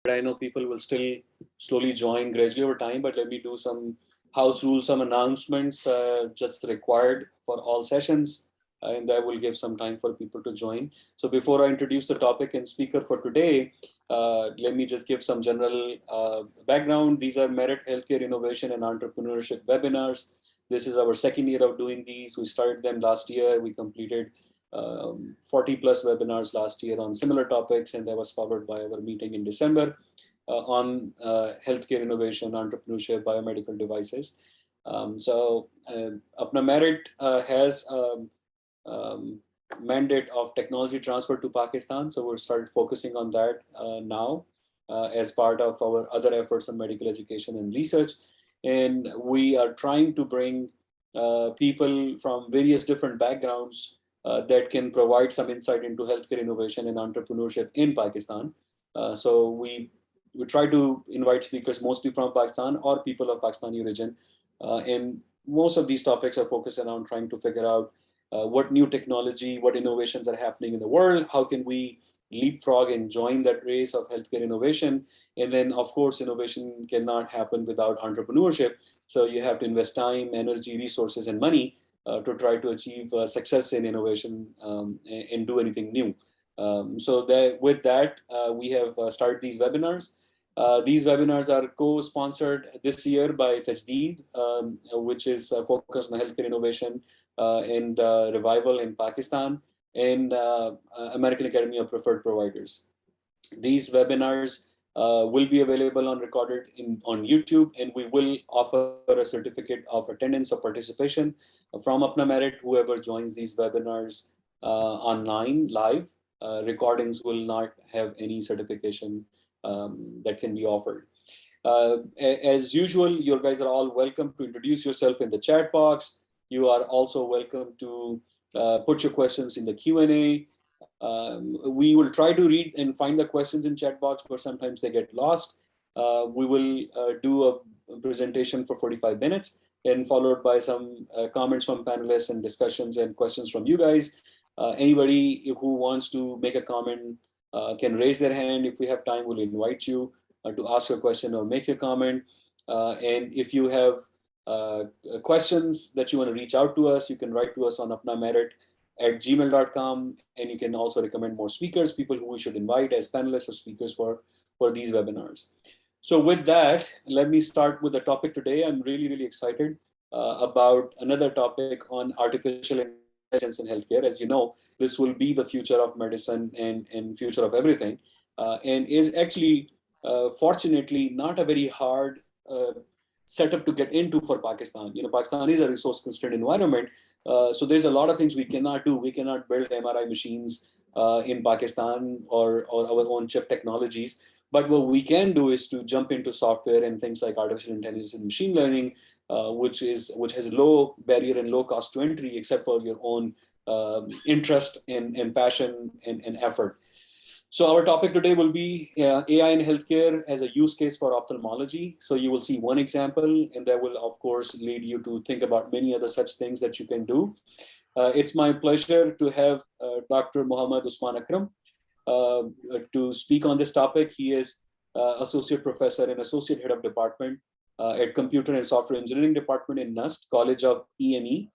I know people will still slowly join gradually over time, but let me do some house rules, some announcements just required for all sessions, and that will give some time for people to join. So before I introduce the topic and speaker for today, let me just give some general background. These are Merit Healthcare Innovation and Entrepreneurship webinars. This is our second year of doing these. We started them last year. We completed 40 plus webinars last year on similar topics, and that was followed by our meeting in December on healthcare innovation, entrepreneurship, biomedical devices. APPNA MERIT has mandate of technology transfer to Pakistan, so we'll start focusing on that now as part of our other efforts on medical education and research. And we are trying to bring people from various different backgrounds that can provide some insight into healthcare innovation and entrepreneurship in Pakistan. So we try to invite speakers mostly from Pakistan or people of Pakistani origin. And most of these topics are focused around trying to figure out what new technology, what innovations are happening in the world, how can we leapfrog and join that race of healthcare innovation. And then, of course, innovation cannot happen without entrepreneurship. So you have to invest time, energy, resources, and money to try to achieve success in innovation and do anything new. With that, we have started these webinars. These webinars are co-sponsored this year by Tajdeed, which is focused on healthcare innovation and revival in Pakistan, and American Academy of Preferred Providers. These webinars will be available on recorded on YouTube, and we will offer a certificate of attendance or participation from APPNA MERIT, whoever joins these webinars online live. Recordings will not have any certification that can be offered. As usual, you guys are all welcome to introduce yourself in the chat box. You are also welcome to put your questions in the Q&A. We will try to read and find the questions in chat box, but sometimes they get lost. We will do a presentation for 45 minutes and followed by some comments from panelists and discussions and questions from you guys. Anybody who wants to make a comment can raise their hand. If we have time, we'll invite you to ask a question or make a comment. And if you have questions that you want to reach out to us, you can write to us on appnamerit@gmail.com, and you can also recommend more speakers, people who we should invite as panelists or speakers for these webinars. So with that, let me start with the topic today. I'm really excited about another topic on artificial intelligence in healthcare. As you know, this will be the future of medicine and future of everything, and is actually, fortunately, not a very hard setup to get into for Pakistan. You know, Pakistan is a resource-constrained environment, so there's a lot of things we cannot do. We cannot build MRI machines in Pakistan or our own chip technologies. But what we can do is to jump into software and things like artificial intelligence and machine learning, which has low barrier and low cost to entry, except for your own interest and passion and effort. So our topic today will be AI in healthcare as a use case for ophthalmology. So you will see one example, and that will, of course, lead you to think about many other such things that you can do. It's my pleasure to have Dr. Muhammad Usman Akram to speak on this topic. He is Associate Professor and Associate Head of Department at Computer and Software Engineering Department in NUST College of EME,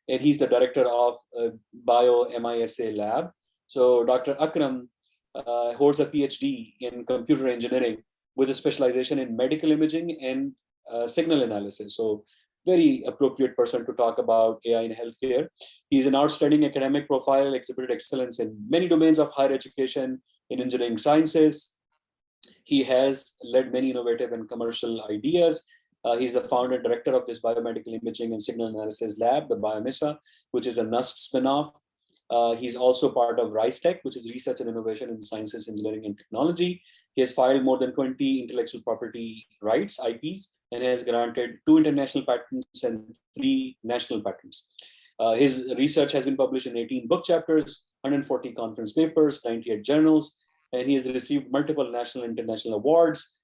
and he's the Director of Bio-MISA Lab. So Dr. Akram holds a PhD in computer engineering with a specialization in medical imaging and signal analysis. So very appropriate person to talk about AI in healthcare. He's an outstanding academic profile, exhibited excellence in many domains of higher education in engineering sciences. He has led many innovative and commercial ideas. He's the founder and director of this biomedical imaging and signal analysis lab, the BioMISA, which is a NUST spinoff. He's also part of RISE-Tech, which is Research and Innovation in Sciences, Engineering, and Technology. He has filed more than 20 intellectual property rights, IPs, and has granted 2 international patents and 3 national patents. His research has been published in 18 book chapters, 140 conference papers, 98 journals, and he has received multiple national and international awards,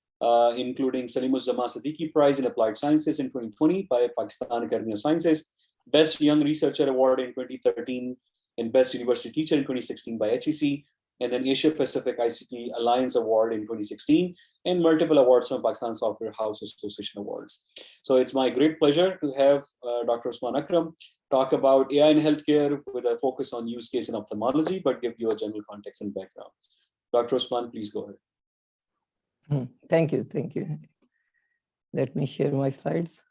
including Salimuzzaman Siddiqui Prize in Applied Sciences in 2020 by Pakistan Academy of Sciences, Best Young Researcher Award in 2013, and Best University Teacher in 2016 by HEC, and then Asia Pacific ICT Alliance Award in 2016, and multiple awards from Pakistan Software House Association Awards. So it's my great pleasure to have Dr. Usman Akram talk about AI in healthcare with a focus on use case in ophthalmology, but give you a general context and background. Dr. Usman, please go ahead. Thank you. Thank you. Let me share my slides.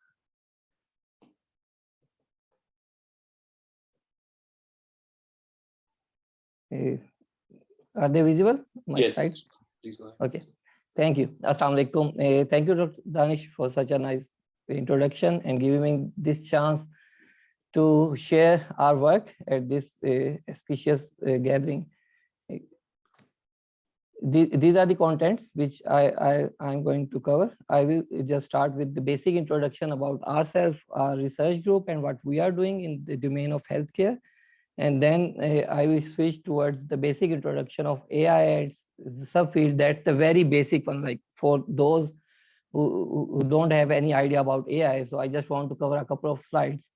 Are they visible? My yes, slides? please go ahead. Okay. Thank you. Assalamu alaikum. Thank you, Dr. Danish, for such a nice introduction and giving me this chance to share our work at this auspicious gathering. These are the contents which I'm going to cover. I will just start with the basic introduction about ourselves, our research group, and what we are doing in the domain of healthcare. And then I will switch towards the basic introduction of AI and subfield. That's the very basic one, like for those who don't have any idea about AI. So I just want to cover a couple of slides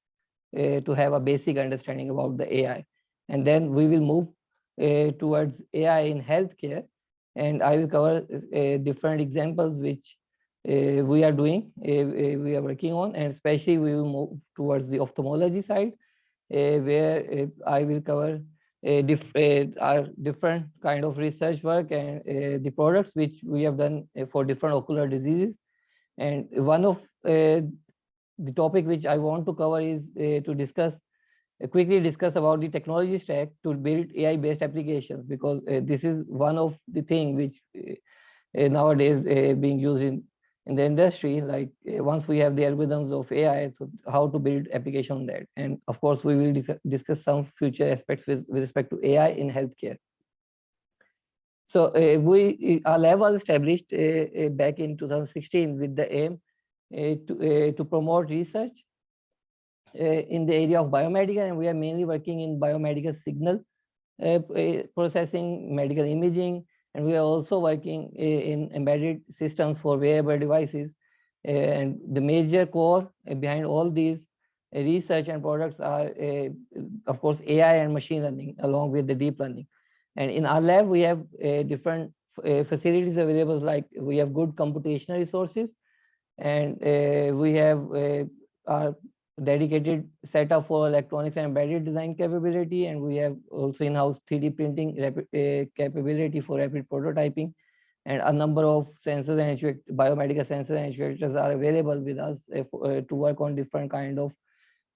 to have a basic understanding about the AI. And then we will move towards AI in healthcare. And I will cover different examples which we are doing, we are working on, and especially we will move towards the ophthalmology side, where I will cover our different kind of research work and the products which we have done for different ocular diseases. And one of the topic which I want to cover is to discuss quickly discuss about the technology stack to build AI-based applications, because this is one of the thing which nowadays being used in the industry. Like once we have the algorithms of AI, so how to build application on that. And of course, we will discuss some future aspects with respect to AI in healthcare. So our lab was established back in 2016 with the aim to promote research in the area of biomedical, and we are mainly working in biomedical signal processing, medical imaging, and we are also working in embedded systems for wearable devices. And the major core behind all these research and products are, of course, AI and machine learning, along with the deep learning. And in our lab, we have different facilities available, like we have good computational resources, and we have our dedicated setup for electronics and embedded design capability, and we have also in-house 3D printing capability for rapid prototyping, and a number of sensors and biomedical sensors and actuators are available with us to work on different kind of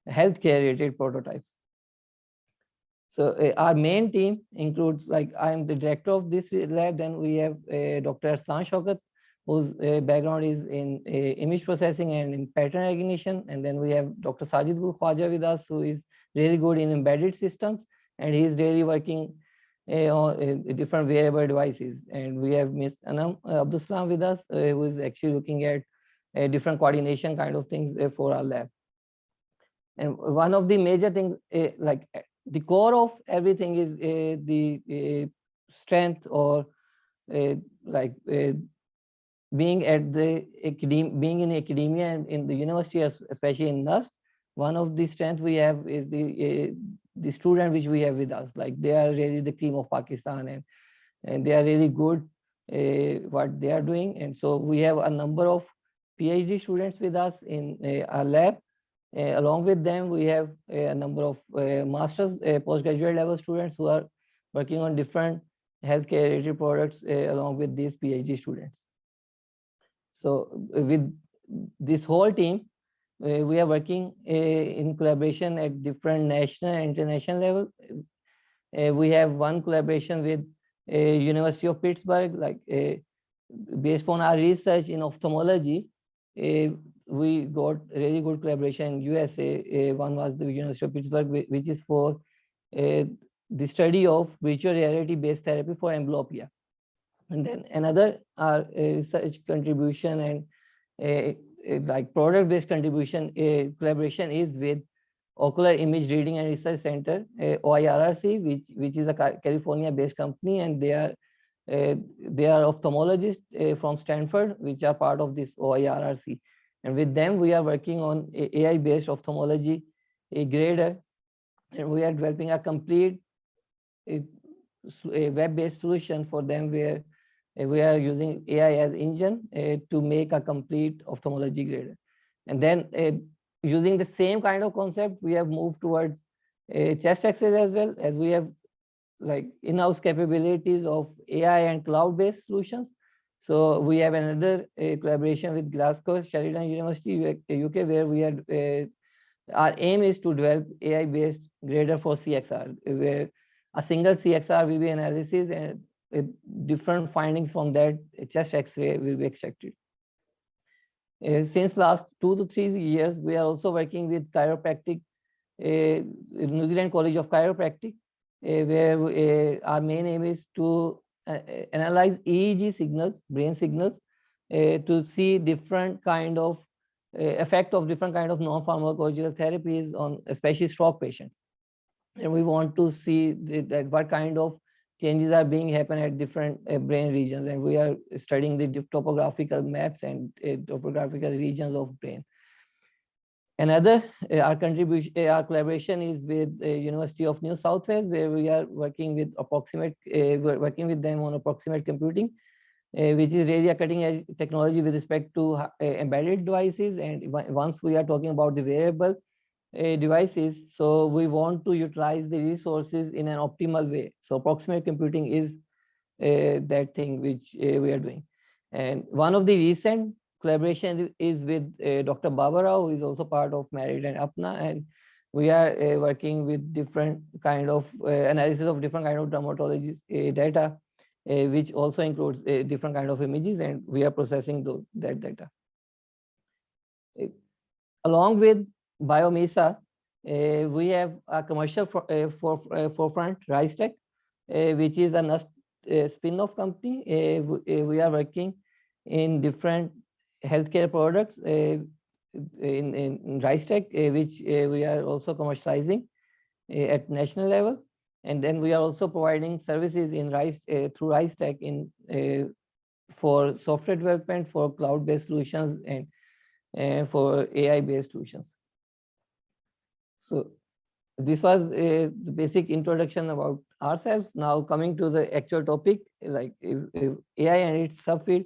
healthcare related prototypes. So our main team includes, like, I'm the director of this lab. Then we have Dr. Arsan Shaukat, whose background is in image processing and in pattern recognition. And then we have Dr. Sajid Gul Khwaja with us, who is really good in embedded systems, and he is really working on different wearable devices. And we have Ms. Anam Abdul Salam with us, who is actually looking at different coordination kind of things for our lab. And one of the major things, like the core of everything, is the strength or being in academia and in the university, especially in NUST. One of the strengths we have is the student which we have with us. Like they are really the cream of Pakistan, and they are really good what they are doing. And so we have a number of PhD students with us in our lab. Along with them, we have a number of master's postgraduate level students who are working on different healthcare related products along with these PhD students. So with this whole team, we are working in collaboration at different national and international level. We have one collaboration with University of Pittsburgh, like based upon our research in ophthalmology. We got really good collaboration in USA. One was the University of Pittsburgh, which is for the study of virtual reality based therapy for amblyopia. And then another research contribution and like product based contribution collaboration is with Ocular Image Reading and Research Center, OIRRC, which is a California based company, and they are ophthalmologists from Stanford, which are part of this OIRRC. And with them, we are working on AI-based ophthalmology grader, and we are developing a complete a web-based solution for them where we are using AI as engine to make a complete ophthalmology grader. And then using the same kind of concept, we have moved towards chest X-rays as well, as we have like in-house capabilities of AI and cloud-based solutions. So we have another collaboration with Glasgow Sheridan University, UK, where we are our aim is to develop AI-based grader for CXR, where a single CXR will be analysis and different findings from that chest X-ray will be extracted. Since last 2 to 3 years, we are also working with chiropractic, New Zealand College of Chiropractic, where our main aim is to analyze EEG signals, brain signals, to see different kind of effect of different kind of non-pharmacological therapies on especially stroke patients. And we want to see that what kind of changes are being happen at different brain regions, and we are studying the topographical maps and topographical regions of brain. Another our collaboration is with University of New South Wales, where we are working with working with them on approximate computing, which is really a cutting edge technology with respect to embedded devices. And once we are talking about the wearable devices, so we want to utilize the resources in an optimal way. So approximate computing is that thing which we are doing. And one of the recent collaboration is with Dr. Baba Rao, who is also part of MERIT and APPNA, and we are working with different kind of analysis of different kind of dermatology data, which also includes different kind of images, and we are processing that data. Along with Biomesa, we have a commercial forefront, RiseTech, which is a NUST spin-off company. We are working in different healthcare products in RiseTech, which we are also commercializing at national level. And then we are also providing services in through RiseTech for software development, for cloud-based solutions, and for AI-based solutions. So this was the basic introduction about ourselves. Now coming to the actual topic, like if AI and its subfield.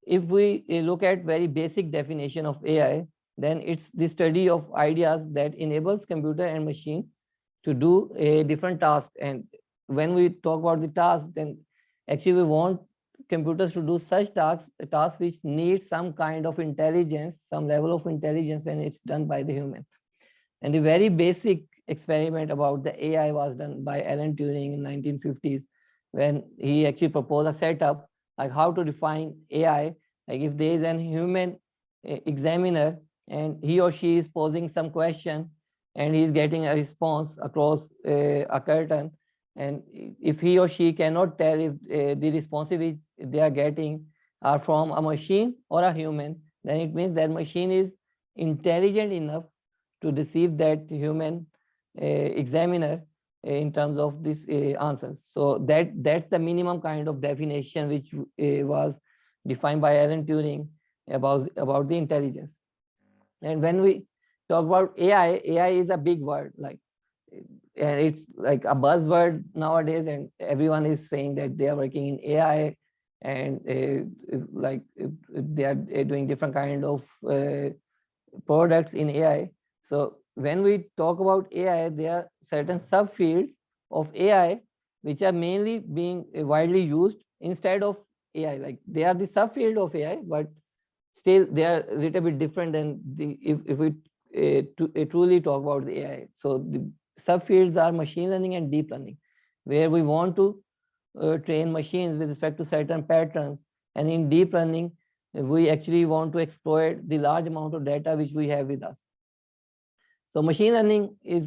If we look at very basic definition of AI, then it's the study of ideas that enables computer and machine to do a different task. And when we talk about the task, then actually we want computers to do such tasks which need some kind of intelligence, some level of intelligence when it's done by the human. And the very basic experiment about the AI was done by Alan Turing in 1950s, when he actually proposed a setup like how to define AI. Like if there is an human examiner and he or she is posing some question and he is getting a response across a curtain, and if he or she cannot tell if the responses which they are getting are from a machine or a human, then it means that machine is intelligent enough to deceive that human examiner in terms of these answers. So that's the minimum kind of definition which was defined by Alan Turing about the intelligence. And when we talk about AI, AI is a big word, like, and it's like a buzzword nowadays, and everyone is saying that they are working in AI, and like they are doing different kind of products in AI. So when we talk about AI, there are certain subfields of AI which are mainly being widely used instead of AI. Like they are the subfield of AI, but still they are a little bit different than the if we truly talk about the AI. So the subfields are machine learning and deep learning, where we want to train machines with respect to certain patterns. And in deep learning, we actually want to exploit the large amount of data which we have with us. So machine learning is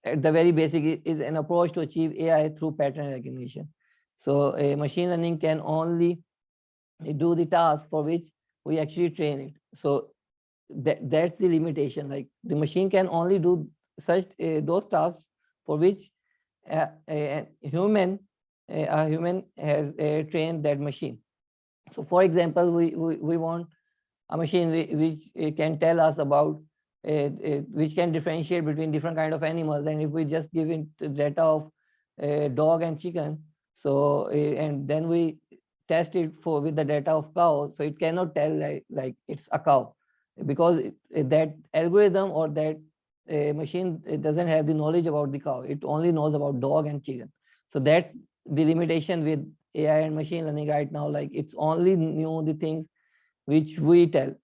at the very basic is an approach to achieve AI through pattern recognition. So a machine learning can only do the task for which we actually train it. So that's the limitation. Like the machine can only do such those tasks for which a human has trained that machine. So for example, we want a machine which can tell us about which can differentiate between different kind of animals, and if we just give it data of dog and chicken, So and then we test it for with the data of cow, so it cannot tell like it's a cow, because that algorithm or that machine, it doesn't have the knowledge about the cow. It only knows about dog and chicken. So that's the limitation with AI and machine learning right now. Like it's only knew the things which we tell.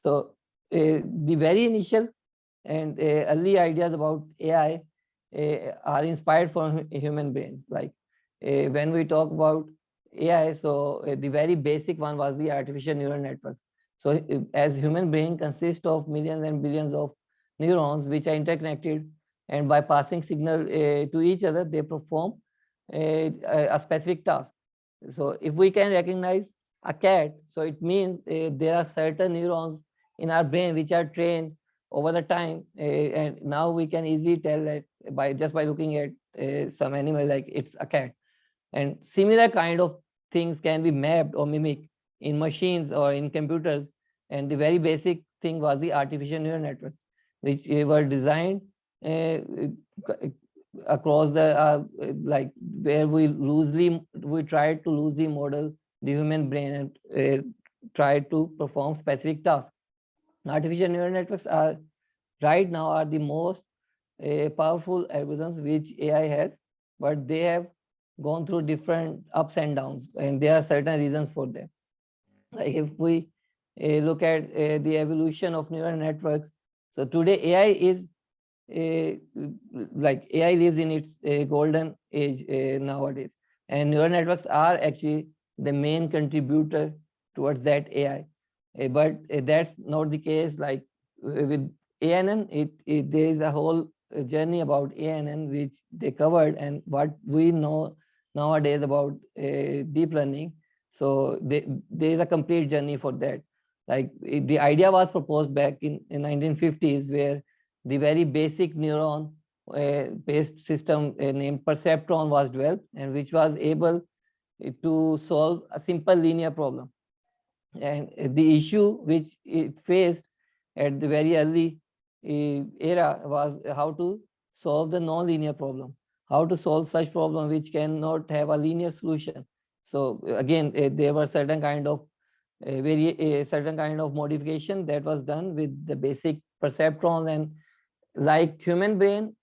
So the very initial and early ideas about AI are inspired from human brains. Like when we talk about AI, so the very basic one was the artificial neural networks. So as human brain consists of millions and billions of neurons which are interconnected, and by passing signal to each other, they perform a specific task. So if we can recognize a cat, so it means there are certain neurons in our brain which are trained over the time, and now we can easily tell that by just by looking at some animal, like it's a cat. And similar kind of things can be mapped or mimicked in machines or in computers. And the very basic thing was the artificial neural network, which were designed uh, across the like where we tried to loosely model the human brain and try to perform specific tasks. Artificial neural networks are right now are the most powerful algorithms which AI has, but they have gone through different ups and downs, and there are certain reasons for them. Like if we look at the evolution of neural networks, so today AI is like AI lives in its golden age nowadays, and neural networks are actually the main contributor towards that AI. But that's not the case. Like with ANN, there is a whole journey about ANN which they covered, and what we know nowadays about deep learning. So there is a complete journey for that. Like the idea was proposed back in 1950s, where the very basic neuron based system named perceptron was developed, and which was able to solve a simple linear problem. And the issue which it faced at the very early era was how to solve the non-linear problem, how to solve such problem which cannot have a linear solution. So again, there were certain kind of certain kind of modification that was done with the basic perceptrons. And like human brain,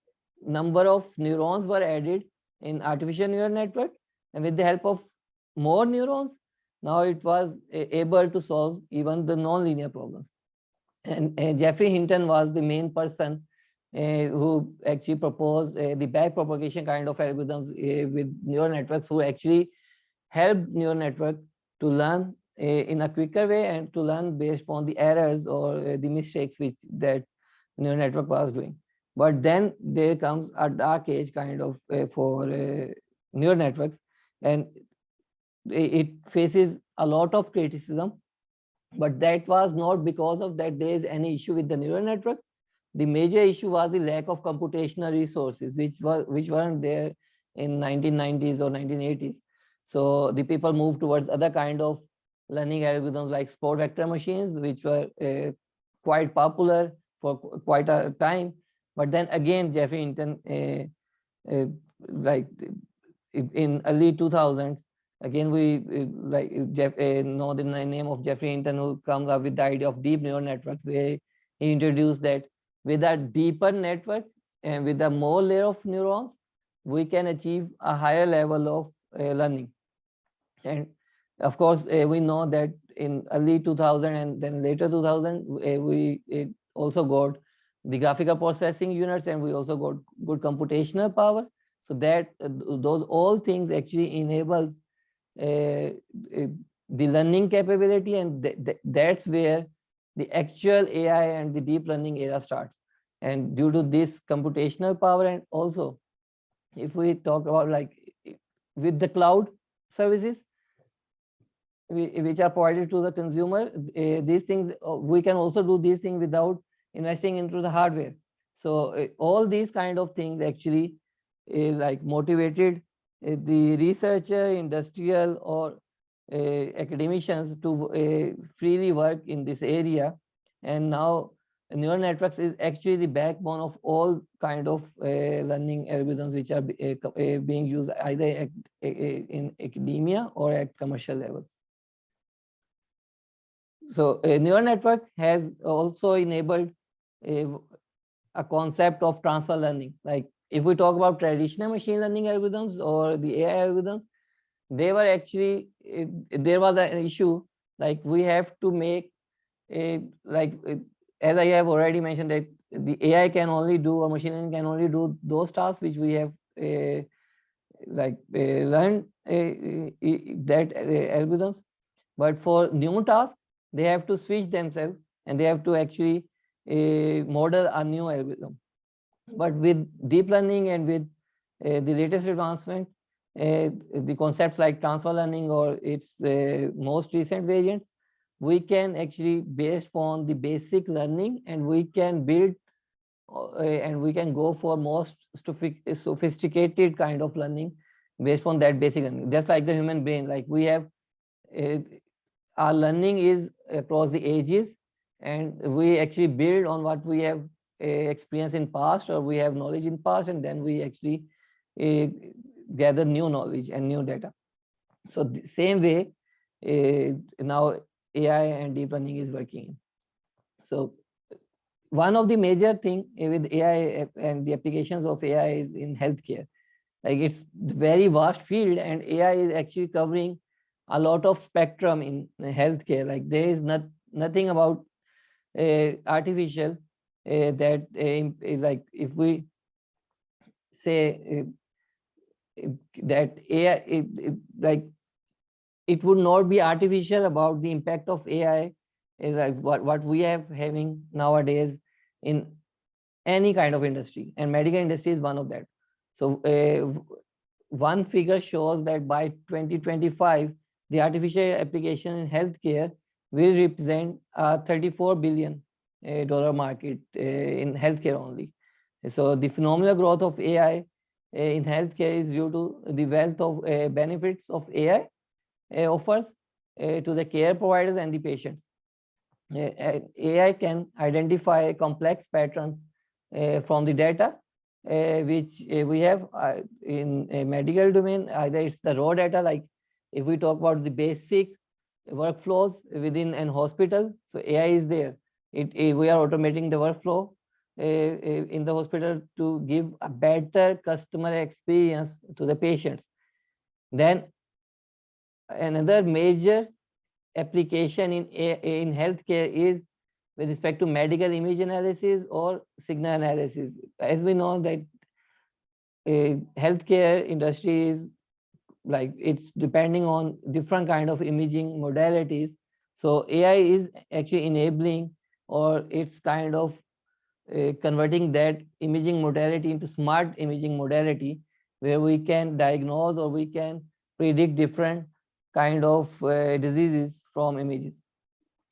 number of neurons were added in artificial neural network, and with the help of more neurons, now it was able to solve even the non-linear problems. And Jeffrey Hinton was the main person who actually proposed the back propagation kind of algorithms with neural networks, who actually helped neural network to learn in a quicker way and to learn based on the errors or the mistakes which that neural network was doing. But then there comes a dark age kind of for neural networks, and it faces a lot of criticism. But that was not because of that there is any issue with the neural networks. The major issue was the lack of computational resources, which weren't there in 1990s or 1980s. So the people moved towards other kind of learning algorithms like sport vector machines, which were quite popular for quite a time. But then again, Jeffrey Hinton, like in early 2000s, again we know the name of Jeffrey Hinton, who comes up with the idea of deep neural networks, where he introduced that with a deeper network and with a more layer of neurons, we can achieve a higher level of learning. And of course, we know that in early 2000 and then later 2000, we also got the graphical processing units, and we also got good computational power. So that those all things actually enables the learning capability, and that's where the actual AI and the deep learning era starts. And due to this computational power, and also if we talk about like with the cloud services which are provided to the consumer, these things we can also do these things without investing into the hardware. So all these kind of things actually like motivated the researcher, industrial, or academicians to freely work in this area. And now neural networks is actually the backbone of all kind of learning algorithms which are being used either in academia or at commercial level. So a neural network has also enabled a concept of transfer learning. Like if we talk about traditional machine learning algorithms or the AI algorithms, they were actually, there was an issue, like we have to make a, as I have already mentioned, that the AI can only do, or machine learning can only do those tasks which we have learned that algorithms. But for new tasks, they have to switch themselves and they have to actually model a new algorithm. But with deep learning and with the latest advancement, the concepts like transfer learning or its most recent variants, we can actually, based on the basic learning, and we can build and we can go for most sophisticated kind of learning based on that basic learning. Just like the human brain, like we have our learning is across the ages, and we actually build on what we have experienced in past, or we have knowledge in past, and then we actually gather new knowledge and new data. So the same way now AI and deep learning is working. So one of the major thing with AI and the applications of AI is in healthcare. Like it's very vast field, and AI is actually covering a lot of spectrum in healthcare. Like there is nothing about artificial that like if we say that AI, like it would not be artificial about the impact of AI is like what we have having nowadays in any kind of industry, and medical industry is one of that. So one figure shows that by 2025, the artificial application in healthcare will represent a $34 billion market in healthcare only. So the phenomenal growth of AI in healthcare is due to the wealth of benefits of AI offers to the care providers and the patients. AI can identify complex patterns from the data which we have in a medical domain. Either it's the raw data, like if we talk about the basic workflows within an hospital, so AI is there. We are automating the workflow in the hospital to give a better customer experience to the patients. Then another major application in healthcare is with respect to medical image analysis or signal analysis. As we know that healthcare industry is like it's depending on different kind of imaging modalities. So AI is actually enabling, or it's kind of converting that imaging modality into smart imaging modality, where we can diagnose or we can predict different kind of diseases from images.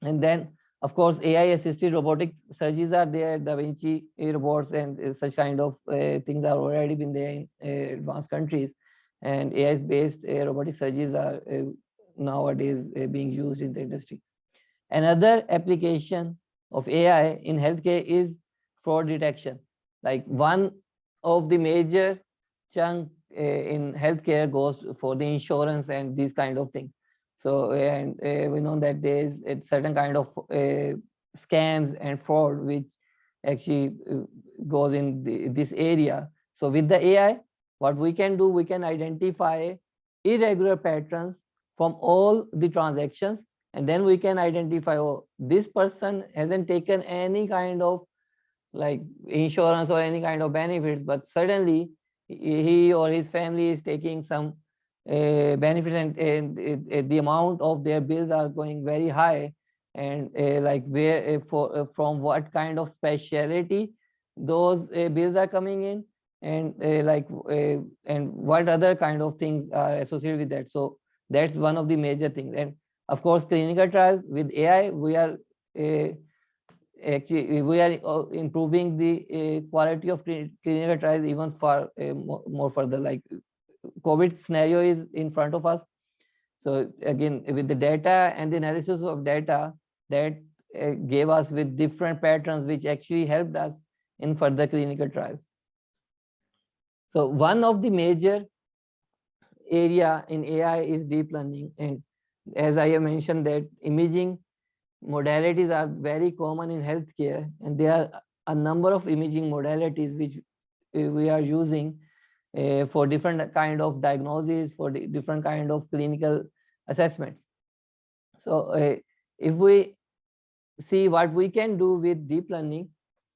And then of course AI assisted robotic surgeries are there, Da Vinci robots and such kind of things are already been there in advanced countries, and AI based robotic surgeries are nowadays being used in the industry. Another application of AI in healthcare is fraud detection. Like one of the major chunk in healthcare goes for the insurance and these kind of things. So and we know that there is a certain kind of scams and fraud which actually goes in this area. So with the AI, what we can do, we can identify irregular patterns from all the transactions, and then we can identify, oh, this person hasn't taken any kind of like insurance or any kind of benefits, but suddenly he or his family is taking some benefits, and the amount of their bills are going very high, and like where from what kind of specialty those bills are coming in, and and what other kind of things are associated with that. So that's one of the major things. And of course clinical trials with AI, we are actually we are improving the quality of clinical trials even far more further. Like COVID scenario is in front of us. So again, with the data and the analysis of data, that gave us with different patterns, which actually helped us in further clinical trials. So one of the major area in AI is deep learning. And as I have mentioned that imaging modalities are very common in healthcare, and there are a number of imaging modalities which we are using for different kind of diagnoses, for different kind of clinical assessments. So if we see what we can do with deep learning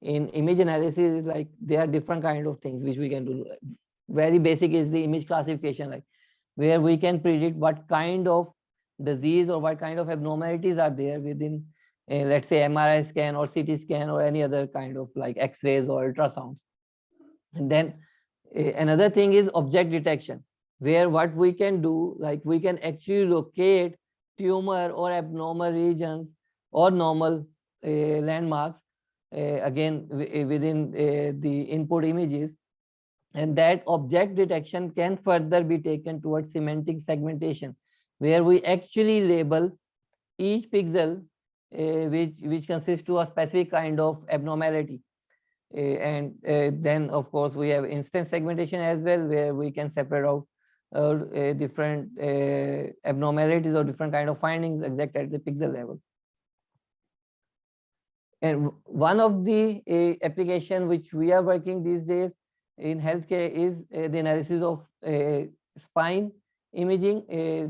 in image analysis, is like there are different kind of things which we can do. Very basic is the image classification, like where we can predict what kind of disease or what kind of abnormalities are there within let's say MRI scan or CT scan or any other kind of like X-rays or ultrasounds. And then another thing is object detection, where what we can do, like we can actually locate tumor or abnormal regions or normal landmarks again within the input images. And that object detection can further be taken towards semantic segmentation, where we actually label each pixel which consists to a specific kind of abnormality. And then of course we have instance segmentation as well, where we can separate out different abnormalities or different kind of findings exact at the pixel level. And one of the application which we are working these days in healthcare is the analysis of spine imaging,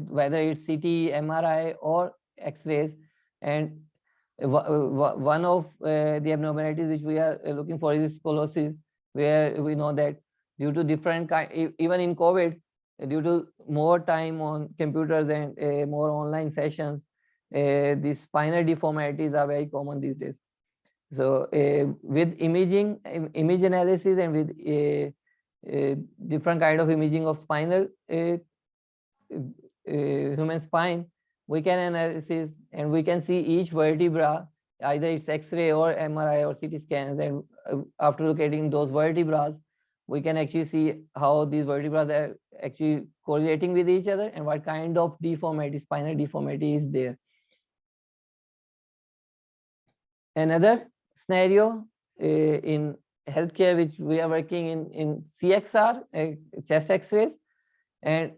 whether it's CT, MRI or X-rays. And one of the abnormalities which we are looking for is scoliosis, where we know that due to different kind, even in COVID, due to more time on computers and more online sessions, these spinal deformities are very common these days. So with imaging, image analysis, and with different kind of imaging of spinal human spine, we can analysis and we can see each vertebra, either it's X-ray or MRI or CT scans, and after locating those vertebrae, we can actually see how these vertebrae are actually correlating with each other and what kind of deformity, spinal deformity is there. Another scenario in healthcare which we are working in CXR, chest X-rays, and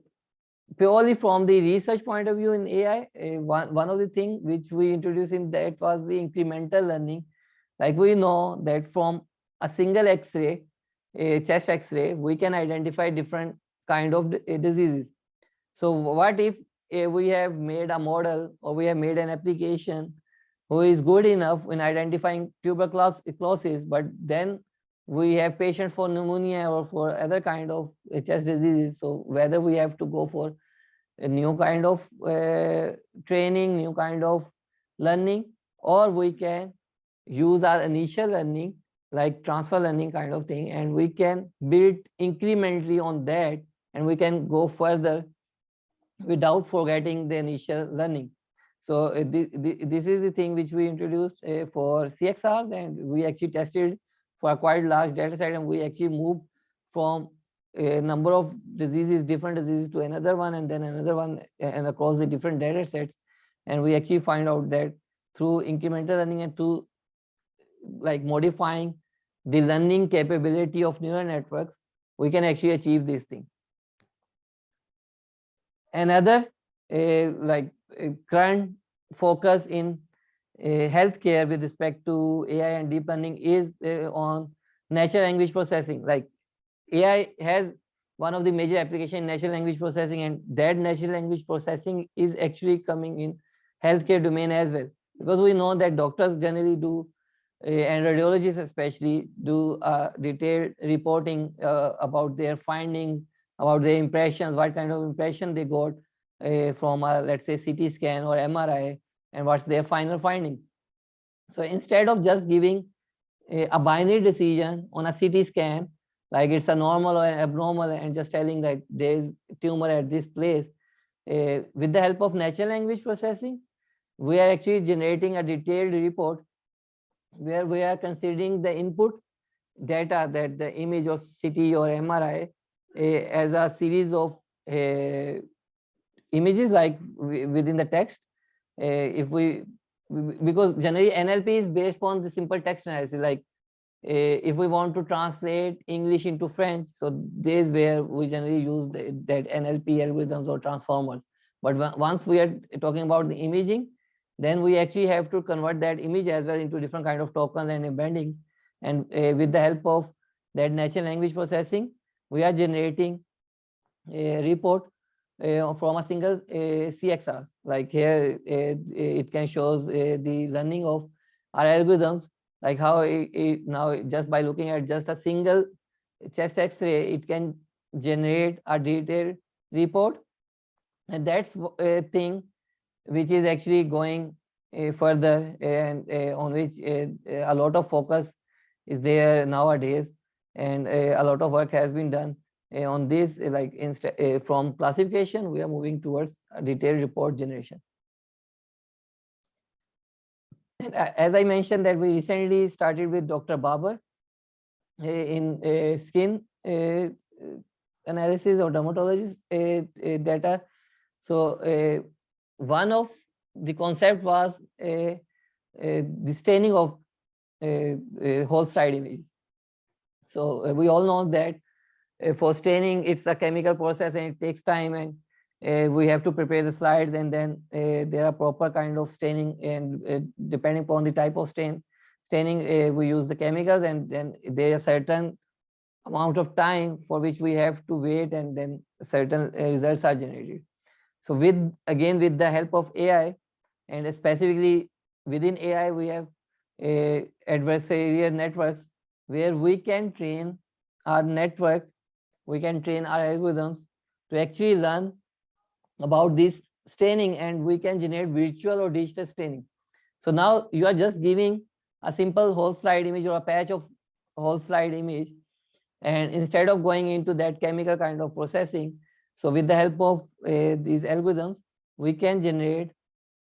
purely from the research point of view in AI, one of the things which we introduced in that was the incremental learning. Like we know that from a single X-ray, chest X-ray, we can identify different kind of diseases. So what if we have made a model or we have made an application who is good enough in identifying tuberculosis, but then we have patients for pneumonia or for other kind of chest diseases. So whether we have to go for a new kind of training, new kind of learning, or we can use our initial learning like transfer learning kind of thing, and we can build incrementally on that, and we can go further without forgetting the initial learning. So this is the thing which we introduced for CXRs, and we actually tested for a quite large data set, and we actually moved from a number of diseases, different diseases, to another one, and then another one, and across the different data sets. And we actually find out that through incremental learning and through like modifying the learning capability of neural networks, we can actually achieve this thing. Another current focus in healthcare with respect to AI and deep learning is on natural language processing. Like AI has one of the major applications in natural language processing, and that natural language processing is actually coming in healthcare domain as well, because we know that doctors generally do and radiologists especially do detailed reporting about their findings, about their impressions, what kind of impression they got from let's say CT scan or MRI, and what's their final findings. So instead of just giving a binary decision on a CT scan, like it's a normal or abnormal, and just telling that there's tumor at this place, with the help of natural language processing, we are actually generating a detailed report where we are considering the input data, that the image of CT or MRI as a series of images like within the text. If we because generally NLP is based on the simple text analysis. Like if we want to translate English into French, so this is where we generally use that NLP algorithms or transformers. But once we are talking about the imaging, then we actually have to convert that image as well into different kind of tokens and embeddings. And with the help of that natural language processing, we are generating a report from a single CXRs. Like here, it can shows the learning of our algorithms, like how now just by looking at just a single chest X-ray, it can generate a detailed report, and that's a thing which is actually going further, and on which a lot of focus is there nowadays, and a lot of work has been done on this. Like from classification, we are moving towards a detailed report generation. And as I mentioned, that we recently started with Dr. Babar in skin analysis or dermatologist data. So one of the concept was the staining of whole slide image. So we all know that for staining, it's a chemical process and it takes time, and we have to prepare the slides, and then there are proper kind of staining, and depending upon the type of staining, we use the chemicals, and then there are certain amount of time for which we have to wait, and then certain results are generated. So with the help of AI, and specifically within AI, we have adversarial networks where we can train our network, we can train our algorithms to actually learn about this staining, and we can generate virtual or digital staining. So now you are just giving a simple whole slide image or a patch of whole slide image, and instead of going into that chemical kind of processing, so with the help of these algorithms, we can generate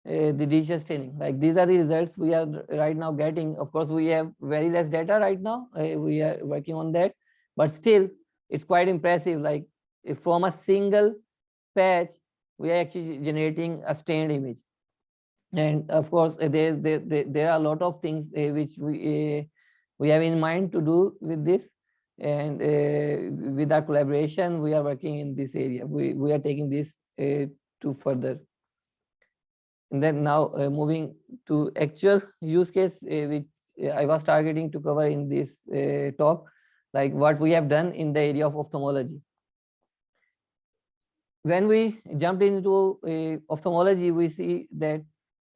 the digital staining. Like these are the results we are right now getting. Of course, we have very less data right now. We are working on that, but still, it's quite impressive. Like if from a single patch, we are actually generating a stained image. And of course, there are a lot of things which we have in mind to do with this. And with our collaboration, we are working in this area. We are taking this to further. And then now moving to actual use case, which I was targeting to cover in this talk, like what we have done in the area of ophthalmology. When we jumped into ophthalmology, we see that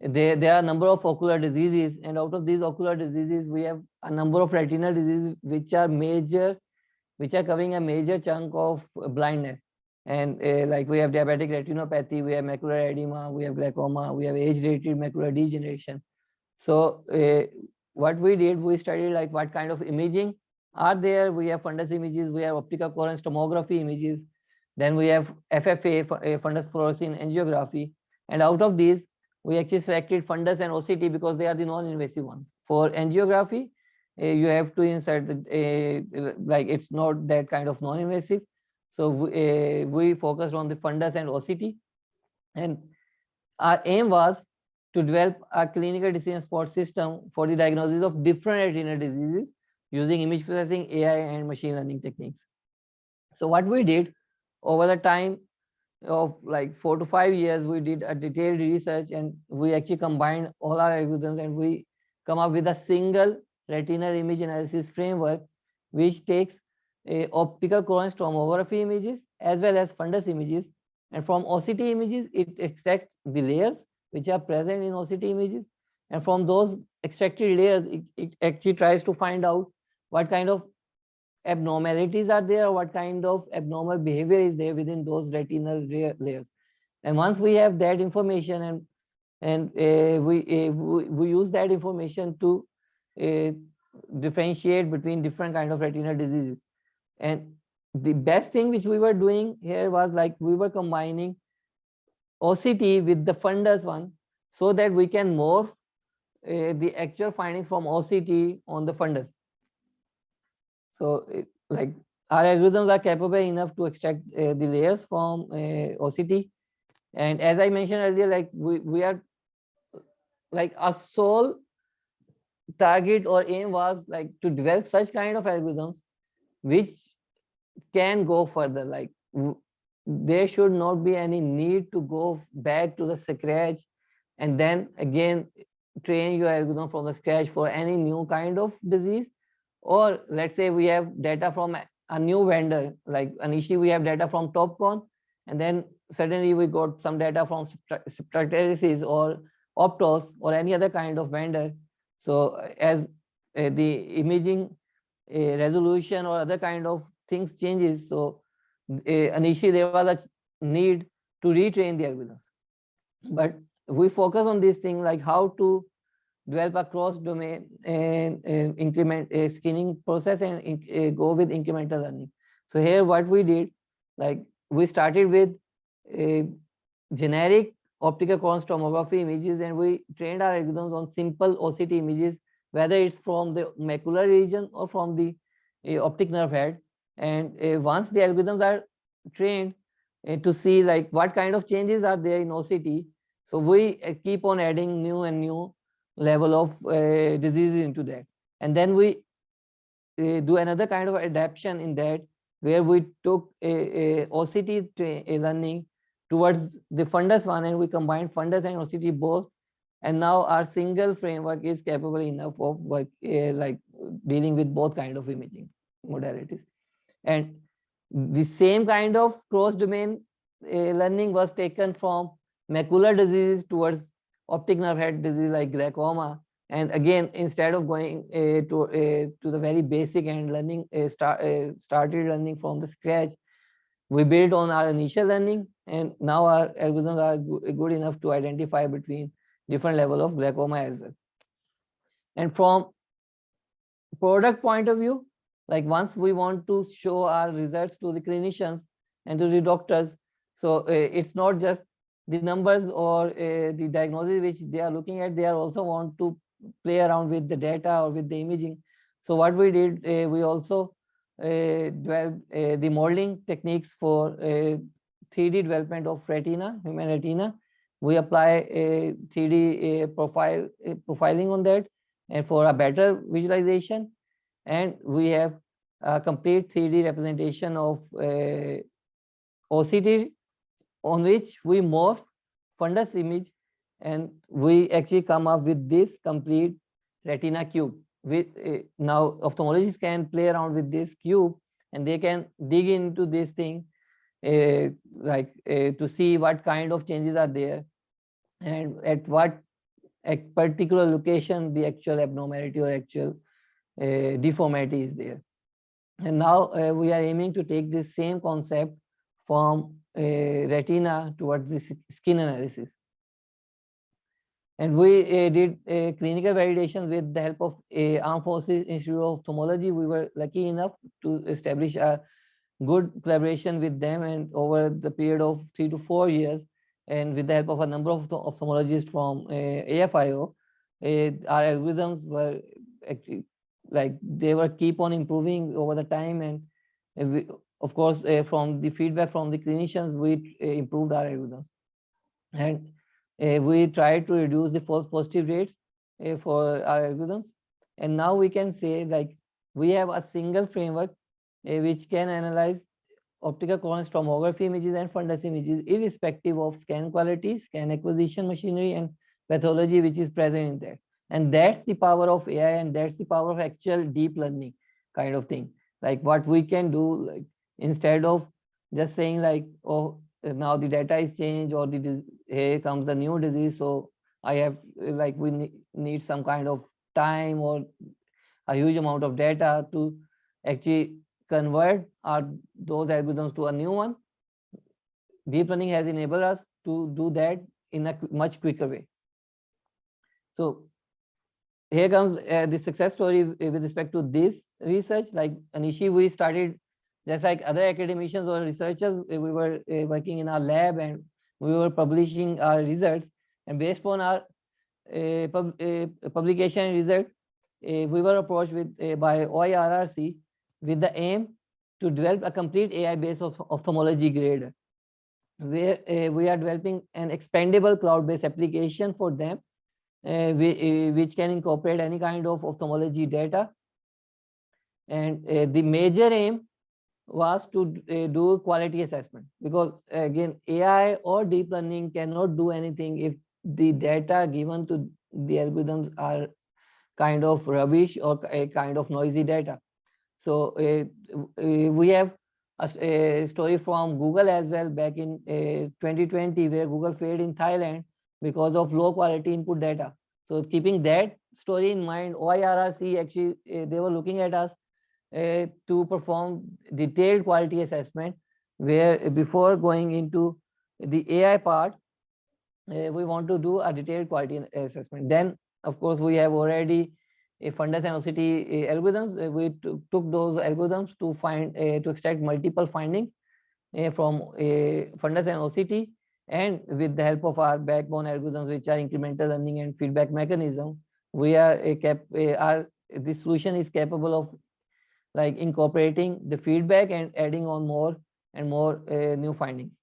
there are a number of ocular diseases, and out of these ocular diseases, we have a number of retinal diseases which are covering a major chunk of blindness. And like we have diabetic retinopathy, we have macular edema, we have glaucoma, we have age-related macular degeneration. So what we did, we studied like what kind of imaging are there. We have fundus images, we have optical coherence tomography images, then we have FFA, fundus fluorescein angiography, and out of these, we actually selected fundus and OCT because they are the non-invasive ones. For angiography, you have to insert like it's not that kind of non-invasive. So we focused on the fundus and OCT, and our aim was to develop a clinical decision support system for the diagnosis of different retinal diseases using image processing, AI, and machine learning techniques. So what we did over the time of like 4 to 5 years, we did a detailed research, and we actually combined all our algorithms, and we come up with a single retinal image analysis framework, which takes optical coherence tomography images as well as fundus images, and from OCT images, it extracts the layers which are present in OCT images, and from those extracted layers, it actually tries to find out what kind of abnormalities are there, or what kind of abnormal behavior is there within those retinal layers. And once we have that information, and we use that information to differentiate between different kind of retinal diseases. And the best thing which we were doing here was like we were combining OCT with the fundus one, so that we can morph the actual findings from OCT on the fundus. So like our algorithms are capable enough to extract the layers from OCT. And as I mentioned earlier, like we are like our sole target or aim was like to develop such kind of algorithms which can go further. Like there should not be any need to go back to the scratch and then again train your algorithm from the scratch for any new kind of disease. Or let's say we have data from a new vendor, like initially we have data from Topcon, and then suddenly we got some data from Spectralysis or Optos or any other kind of vendor. So as the imaging resolution or other kind of things changes, so initially there was a need to retrain the algorithms. But we focus on this thing like how to develop a cross domain and increment a scanning process and go with incremental learning. So here what we did, like we started with a generic optical coherence tomography images, and we trained our algorithms on simple OCT images, whether it's from the macular region or from the optic nerve head. And once the algorithms are trained to see like what kind of changes are there in OCT, so we keep on adding new and new level of diseases into that. And then we do another kind of adaptation in that, where we took a OCT learning towards the fundus one, and we combined fundus and OCT both. And now our single framework is capable enough of work like dealing with both kind of imaging modalities. And the same kind of cross-domain learning was taken from macular disease towards optic nerve head disease like glaucoma. And again, instead of going to the very basic and learning started learning from the scratch, we build on our initial learning, and now our algorithms are good enough to identify between different level of glaucoma as well. And from product point of view, like once we want to show our results to the clinicians and to the doctors, so it's not just the numbers or the diagnosis which they are looking at, they are also want to play around with the data or with the imaging. So what we did, we also developed the modeling techniques for 3D development of retina, human retina. We apply a 3D profiling on that, and for a better visualization. And we have a complete 3D representation of OCT, on which we morph fundus image, and we actually come up with this complete retina cube. With now ophthalmologists can play around with this cube, and they can dig into this thing to see what kind of changes are there, and at what particular location the actual abnormality or actual deformity is there. And now we are aiming to take this same concept from retina towards the skin analysis. And we did clinical validation with the help of Armed Forces Institute of Ophthalmology. We were lucky enough to establish a good collaboration with them, and over the period of 3 to 4 years, and with the help of a number of ophthalmologists from AFIO, our algorithms were actually like they were keep on improving over the time. And we, of course, from the feedback from the clinicians, we improved our algorithms. And we tried to reduce the false positive rates for our algorithms. And now we can say like we have a single framework which can analyze optical coherence tomography images and fundus images irrespective of scan quality, scan acquisition machinery, and pathology which is present in there. And that's the power of AI, and that's the power of actual deep learning kind of thing. Like what we can do, like instead of just saying like, oh, now the data is changed, or the here comes the new disease, so I have like we need some kind of time or a huge amount of data to actually convert those algorithms to a new one. Deep learning has enabled us to do that in a much quicker way. So here comes the success story with respect to this research. Like initially we started just like other academicians or researchers, we were working in our lab, and we were publishing our results. And based on our publication result, we were approached by OIRRC with the aim to develop a complete AI-based ophthalmology grader, where we are developing an expandable cloud-based application for them, which can incorporate any kind of ophthalmology data. And the major aim was to do quality assessment, because again, AI or deep learning cannot do anything if the data given to the algorithms are kind of rubbish or a kind of noisy data. So we have a story from Google as well back in 2020, where Google failed in Thailand because of low quality input data. So keeping that story in mind, OIRRC actually they were looking at us to perform detailed quality assessment, where before going into the AI part, we want to do a detailed quality assessment. Then, of course, we have already a fundus and OCT algorithms. We took those algorithms to find to extract multiple findings from fundus and OCT, and with the help of our backbone algorithms, which are incremental learning and feedback mechanism, we are this solution is capable of like incorporating the feedback and adding on more and more new findings.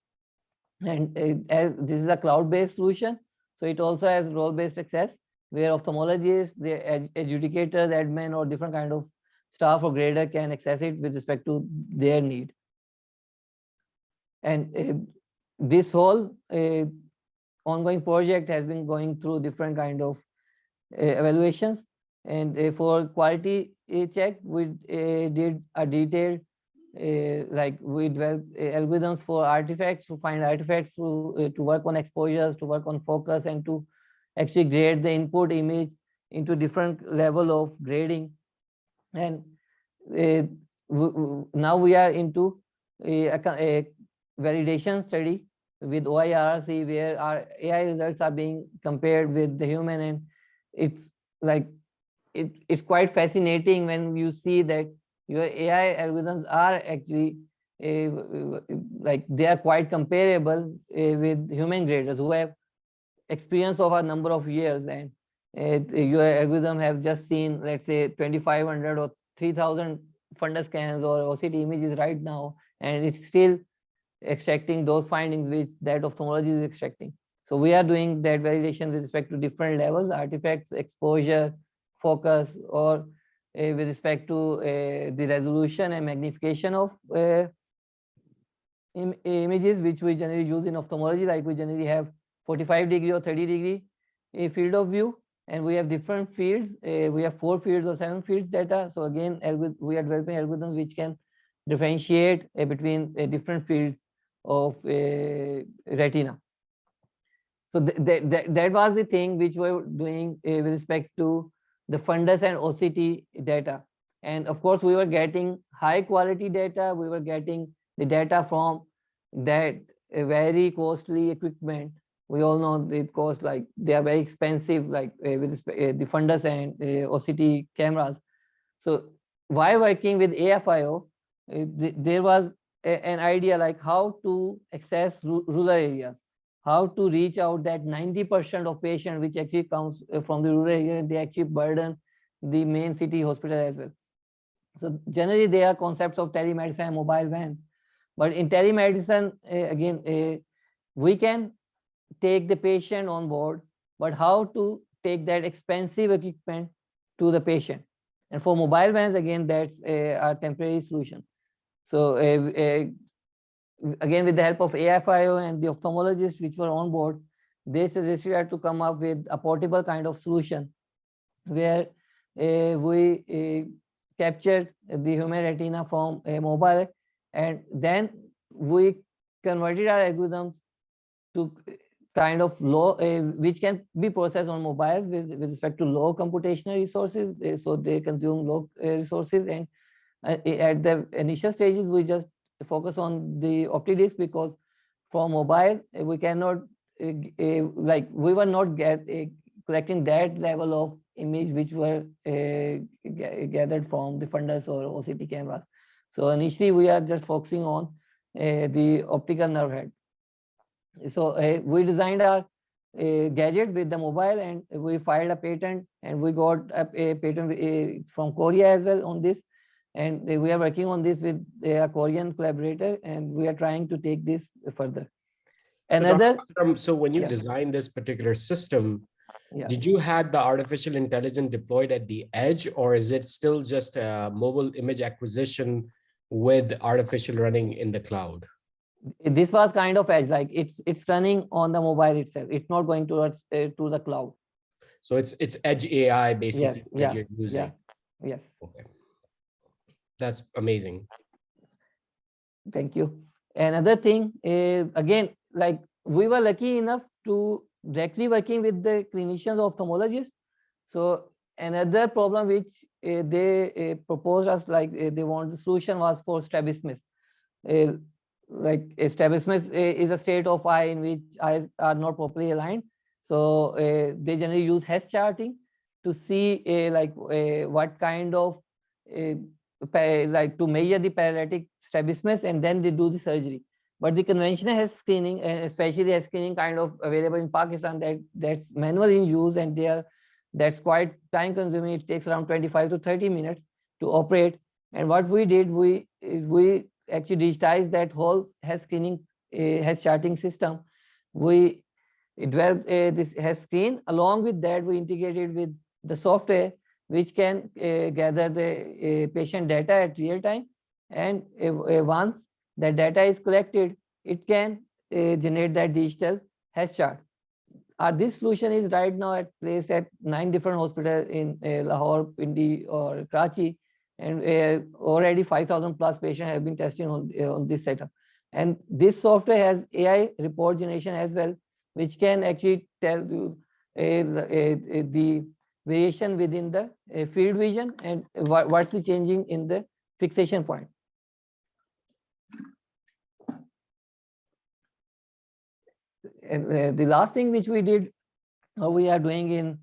And as this is a cloud-based solution, so it also has role-based access, where ophthalmologists, the adjudicators, admin, or different kind of staff or grader can access it with respect to their need. And this whole ongoing project has been going through different kind of evaluations. And for quality check, we did a detailed like we developed algorithms for artifacts, to find artifacts, to work on exposures, to work on focus, and to actually grade the input image into different level of grading. And now we are into a validation study with OIRC, where our AI results are being compared with the human, and it's like it's quite fascinating when you see that your AI algorithms are actually like they are quite comparable with human graders who have experience of a number of years, and your algorithm have just seen, let's say, 2,500 or 3,000 fundus scans or OCT images right now, and it's still extracting those findings which that ophthalmology is extracting. So we are doing that validation with respect to different levels, artifacts, exposure, focus, or with respect to the resolution and magnification of images, which we generally use in ophthalmology. Like we generally have 45-degree or 30-degree field of view, and we have different fields. We have 4 fields or 7 fields data. So again, we are developing algorithms which can differentiate between different fields of retina. So that was the thing which we were doing with respect to the fundus and OCT data. And of course, we were getting high quality data. We were getting the data from that very costly equipment. We all know it costs, like they are very expensive, like with the fundus and OCT cameras. So while working with AFIO, there was an idea like how to access rural areas, how to reach out that 90% of patients which actually comes from the rural area, they actually burden the main city hospital as well. So generally there are concepts of telemedicine and mobile vans, but in telemedicine, again, we can take the patient on board, but how to take that expensive equipment to the patient? And for mobile vans, again, that's a temporary solution. So again, with the help of AFIO and the ophthalmologists which were on board, they suggested to come up with a portable kind of solution, where we captured the human retina from a mobile, and then we converted our algorithms to kind of low, which can be processed on mobiles with respect to low computational resources. So they consume low resources, and at the initial stages, we just focus on the OptiDisc, because from mobile we cannot like we were not collecting that level of image which were gathered from the fundus or OCT cameras. So initially we are just focusing on the optical nerve head. So we designed our gadget with the mobile, and we filed a patent, and we got a patent from Korea as well on this. And we are working on this with a Korean collaborator, and we are trying to take this further. Another. So when you design this particular system, Yeah. Did you had the artificial intelligence deployed at the edge, or is it still just a mobile image acquisition with artificial running in the cloud? This was kind of edge, like it's running on the mobile itself. It's not going towards to the cloud. So it's edge AI Yes. basically that Yeah. you're Yeah. using. Yes. Okay. That's amazing. Thank you. Another thing is, again, like we were lucky enough to directly working with the clinicians, ophthalmologists. So another problem which they proposed us, like they want the solution was for strabismus. Uh, like strabismus is a state of eye in which eyes are not properly aligned. So they generally use Hess charting to see what kind of like to measure the paralytic strabismus, and then they do the surgery. But the conventional Hess screening, and especially Hess screening kind of available in Pakistan, that's manual in use, and that's quite time consuming. It takes around 25 to 30 minutes to operate. And what we did, we actually digitized that whole Hess screening, Hess charting system. We developed this Hess screen. Along with that, we integrated with the software which can gather the patient data at real time. And once the data is collected, it can generate that digital Hess chart. This solution is right now at place at 9 different hospitals in Lahore, Pindi, or Karachi, and already 5,000 plus patients have been tested on this setup. And this software has AI report generation as well, which can actually tell you the variation within the field vision and what's the changing in the fixation point. And the last thing which we did, we are doing in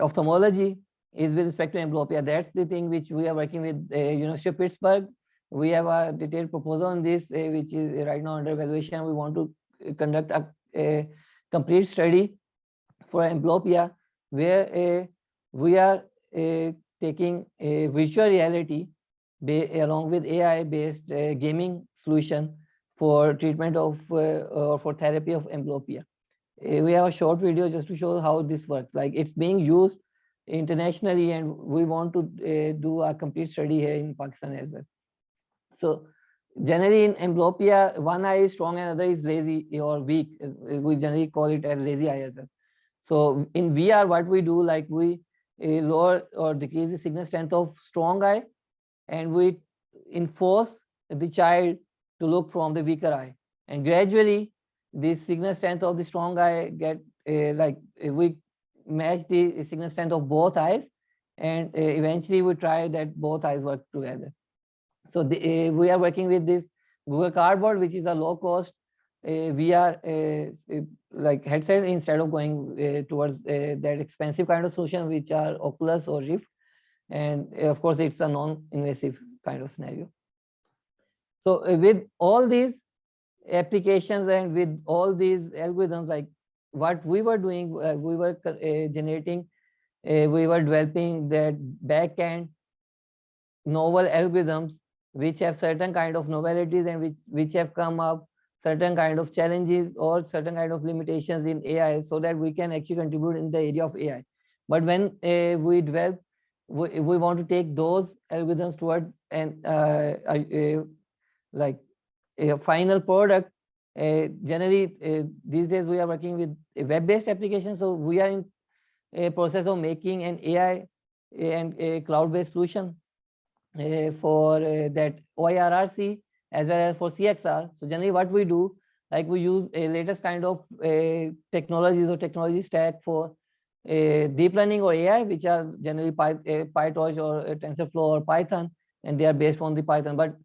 ophthalmology, is with respect to amblyopia. That's the thing which we are working with University of Pittsburgh. We have a detailed proposal on this, which is right now under evaluation. We want to conduct a complete study for amblyopia, where we are taking a virtual reality along with AI-based gaming solution for treatment of or for therapy of amblyopia. We have a short video just to show how this works. Like, it's being used internationally, and we want to do a complete study here in Pakistan as well. So generally in amblyopia, one eye is strong and other is lazy or weak. We generally call it a lazy eye as well. So in VR, what we do, like we lower or decrease the signal strength of strong eye, and we enforce the child to look from the weaker eye, and gradually the signal strength of the strong eye get we match the signal strength of both eyes, and eventually we try that both eyes work together. So we are working with this Google Cardboard, which is a low cost VR like headset, instead of going towards that expensive kind of solution which are Oculus or Rift. And of course it's a non-invasive kind of scenario. So with all these applications and with all these algorithms, like what we were doing, we were generating, we were developing that back-end novel algorithms which have certain kind of novelities, and which have come up certain kind of challenges or certain kind of limitations in AI, so that we can actually contribute in the area of AI. But when we develop, we want to take those algorithms towards like a final product. Generally, these days we are working with a web-based application, so we are in a process of making an AI and a cloud-based solution for that OIRRC as well as for CXR. So generally what we do, like we use a latest kind of technologies or technology stack for deep learning or AI, which are generally PyTorch or TensorFlow or Python, and they are based on the Python. But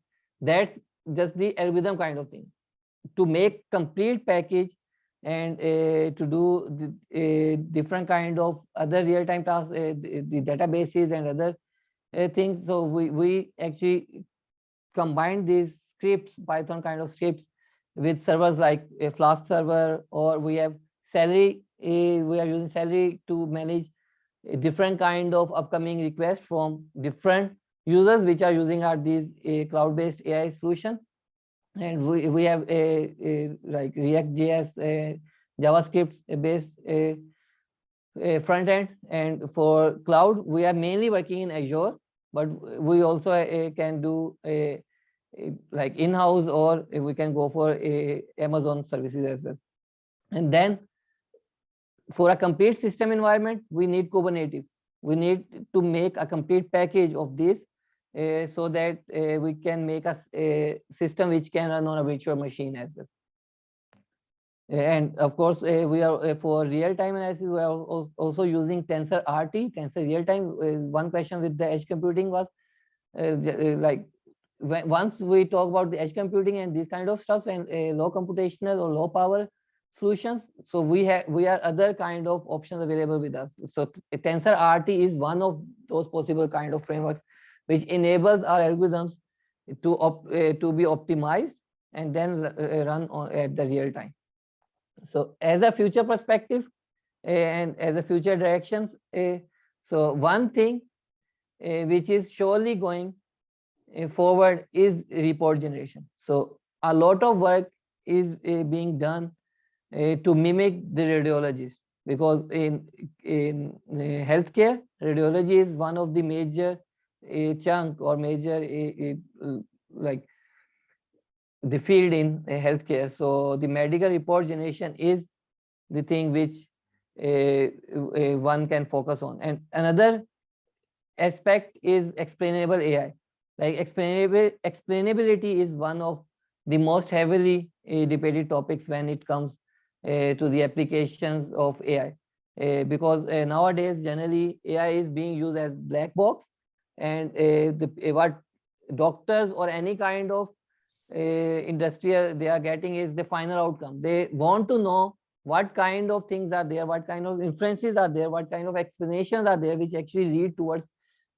that's just the algorithm kind of thing. To make complete package and to do the different kind of other real-time tasks, the databases and other things. So we actually combine these scripts, Python kind of scripts, with servers like a Flask server, or we have Celery. We are using Celery to manage a different kind of upcoming requests from different users which are using these cloud-based AI solution. And we have a like React.js, JavaScript based front end, and for cloud, we are mainly working in Azure, but we also can do like in-house, or we can go for Amazon services as well. And then for a complete system environment, we need Kubernetes. We need to make a complete package of this so that we can make a system which can run on a virtual machine as well. And of course, we are for real-time analysis, we are also using Tensor RT, Tensor real-time. One question with the edge computing was like, once we talk about the edge computing and these kind of stuff and low computational or low power solutions, so we are other kind of options available with us. So Tensor RT is one of those possible kind of frameworks which enables our algorithms to be optimized and then run at the real time. So as a future perspective and as a future directions, so one thing which is surely going forward is report generation. So a lot of work is being done to mimic the radiologist, because in healthcare, radiology is one of the major chunk or major like the field in healthcare. So the medical report generation is the thing which one can focus on. And another aspect is explainable AI. Like explainability is one of the most heavily debated topics when it comes to the applications of AI, because nowadays generally AI is being used as black box, and what doctors or any kind of industrial they are getting is the final outcome. They want to know what kind of things are there, what kind of inferences are there, what kind of explanations are there which actually lead towards